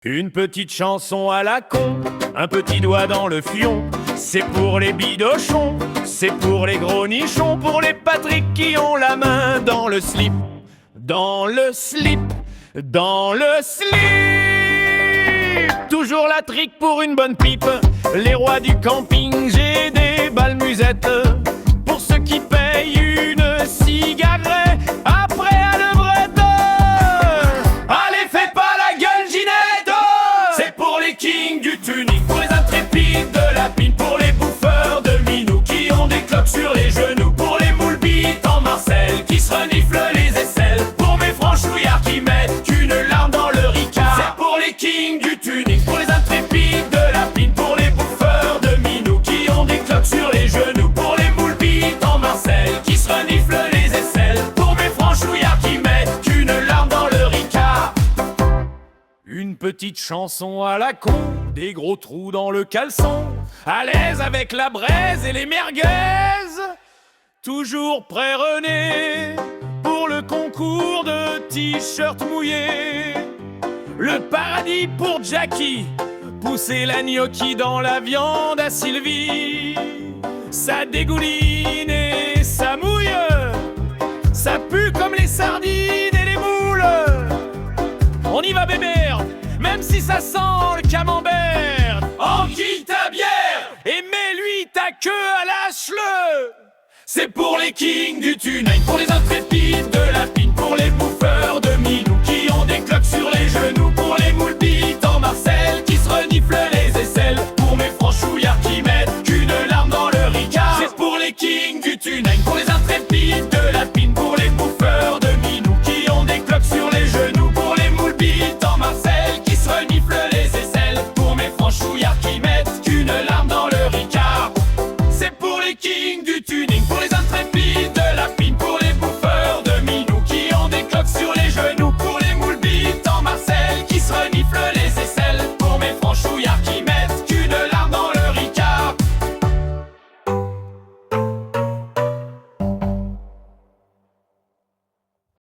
Une petite chanson à la con, un petit doigt dans le fion. C'est pour les bidochons, c'est pour les gros nichons, pour les Patrick qui ont la main dans le slip, dans le slip, dans le slip. Toujours la trique pour une bonne pipe, les rois du camping, j'ai des balmusettes. Pour ceux qui payent une cigarette, après à levrette. Allez, fais pas la gueule, Ginette. C'est pour les kings du tuning, pour les intrépides de la pine, pour les bouffeurs de minou qui ont des cloques sur les genoux, pour les moules bites en Marcel qui se reniflent les aisselles, pour mes franchouillards qui mettent une larme dans le ricard. C'est pour les kings du tuning, pour les intrépides de la pine, pour les bouffeurs de minou qui ont des cloques sur les genoux, pour les moules bites en Marcel qui se reniflent les aisselles, pour mes franchouillards qui mettent une larme dans le ricard. Une petite chanson à la con, des gros trous dans le caleçon, à l'aise avec la braise et les merguez. Toujours prêt René pour le concours de t-shirt mouillé. Le paradis pour Jackie, pousser la gnocchi dans la viande à Sylvie. Ça dégouline et ça mouille, ça pue comme les sardines et les moules. On y va bébert, même si ça sent le camembert. Enquille ta bière et mets-lui ta queue à lâche-le. C'est pour les kings du tuning, pour les intrépides de la pine, pour les bouffeurs de minou qui ont des cloques sur les genoux, pour les moules bites en Marcel qui se reniflent les aisselles, pour mes franchouillards qui mettent une larme dans le ricard. C'est pour les kings du tuning, pour les intrépides de la pine, pour les bouffeurs de minou qui ont des cloques sur les genoux, pour les moules bites en Marcel qui se reniflent les aisselles, pour mes franchouillards qui mettent une larme dans le ricard. C'est pour les kings du